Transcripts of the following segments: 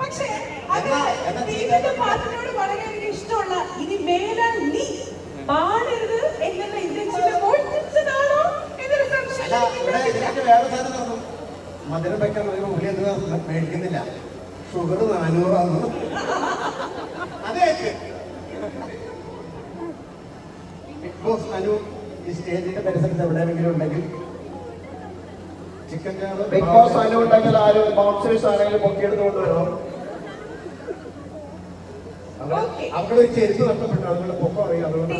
പക്ഷേ ദീപന്റെ പാട്ടിനോട് വളരെ എനിക്ക് ഇഷ്ടമുള്ള ഇനി മേലാൽ നീ പാടരുത് എന്നുള്ള ഇന്റൻഷന്റെ മോട്ടിച്ചതാണോ എന്നൊരു സംശയം. മധുരം വെക്കാൻ പുള്ളി എന്ത് മേടിക്കുന്നില്ല, ഷുഗർ 400 അതെ. ബിഗ് ബോസ് അനു ഈ സ്റ്റേജിന്റെ പരിസരത്ത് എവിടെയെങ്കിലും ഉണ്ടെങ്കിൽ ചിക്കൻ ചാറ് ബിഗ് ബോസ് അനു ഉണ്ടെങ്കിൽ ആരും ബൗൺസേഴ്സ് ആണെങ്കിലും പൊക്കിയെടുത്ത് കൊണ്ടുവരണം. അവിടെ ഒരു ചെരുപ്പ് നഷ്ടപ്പെട്ടു, അതുകൊണ്ട് പൊക്കം അറിയാം. അതുകൊണ്ട്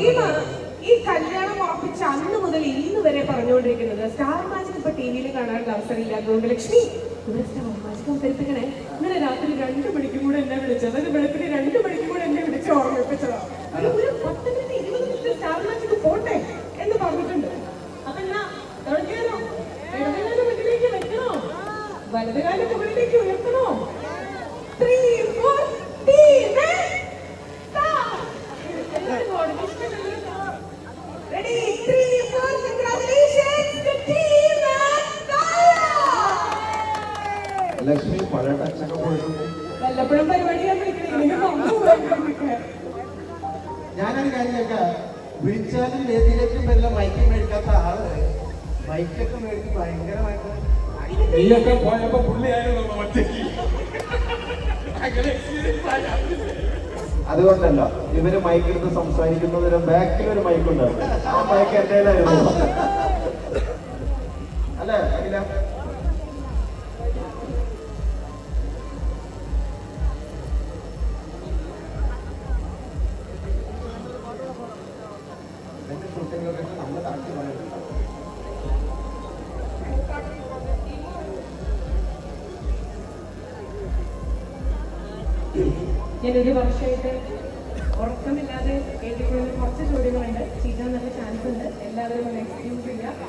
ഈ കല്യാണം ഉറപ്പിച്ച അന്ന് മുതൽ ഇന്ന് വരെ പറഞ്ഞുകൊണ്ടിരിക്കുന്നത് സ്റ്റാർ മാജിക് ഇപ്പൊ ടിവിയിൽ കാണാനുള്ള അവസരമില്ല, അതുകൊണ്ട് ലക്ഷ്മി ഇവിടെ സ്റ്റാർ മാജിക് അവതരിപ്പിക്കണേ. ഇന്നലെ രാത്രി 2 മണിക്കും കൂടെ എന്നെ വിളിച്ചു, അതായത് വെളുപ്പിന് 2 മണിക്കും കൂടെ എന്നെ വിളിച്ച് ഓർമ്മിപ്പിച്ചതാ. ഒരു 10 മിനിറ്റ് 20 മിനിറ്റ് സ്റ്റാർ മാജിക് പോട്ടെ എന്ന് പറഞ്ഞിട്ടുണ്ട്. അപ്പൊ എന്നാ തുടങ്ങിയാലോ? ഇടതുകാലം മുന്നിലേക്ക് വെക്കണോ, വലതുകാലം മുകളിലേക്ക് ഉയർത്തണോ? 3, 4 team start. Ready? 3, 4. Congratulations to team Lakshmi പഴയ ടച്ചൊക്കെ പോയിട്ടുണ്ട്. വല്ലപ്പോഴും പരിപാടിയാൻ ഞാനൊരു കാര്യം കേൾക്കാം, വിളിച്ചാലും വേദിയിലേക്കും വല്ല മൈക്കും മേടിക്കാത്ത ആള് മൈക്കൊക്കെ മേടിച്ച് ഭയങ്കരമായിട്ട് നീയൊക്കെ പോയപ്പോ പുള്ളിയായിരുന്നു ഒറ്റയ്ക്ക്. അതുകൊണ്ടല്ല ഇവര് മൈക്കെടുത്ത് സംസാരിക്കുന്നതിന് ബാക്കിൽ ഒരു മൈക്ക് ഉണ്ടായിരുന്നു, ആ മൈക്ക് എന്റേലായിരുന്നു. അല്ലേ അഖില? ഷൂട്ടിങ്ങിലൊക്കെ നമ്മൾ കറക്റ്റ് പറയുന്നുണ്ട്. ഞാനൊരു വർഷമായിട്ട് ഉറക്കമില്ലാതെ കേട്ടിട്ടുള്ള കുറച്ച് ചോദ്യങ്ങളുണ്ട്. ചെയ്യാൻ നല്ല ചാൻസ് ഉണ്ട്, എല്ലാവരും ഒന്ന് എക്സ്ക്യൂസ് ചെയ്യുക.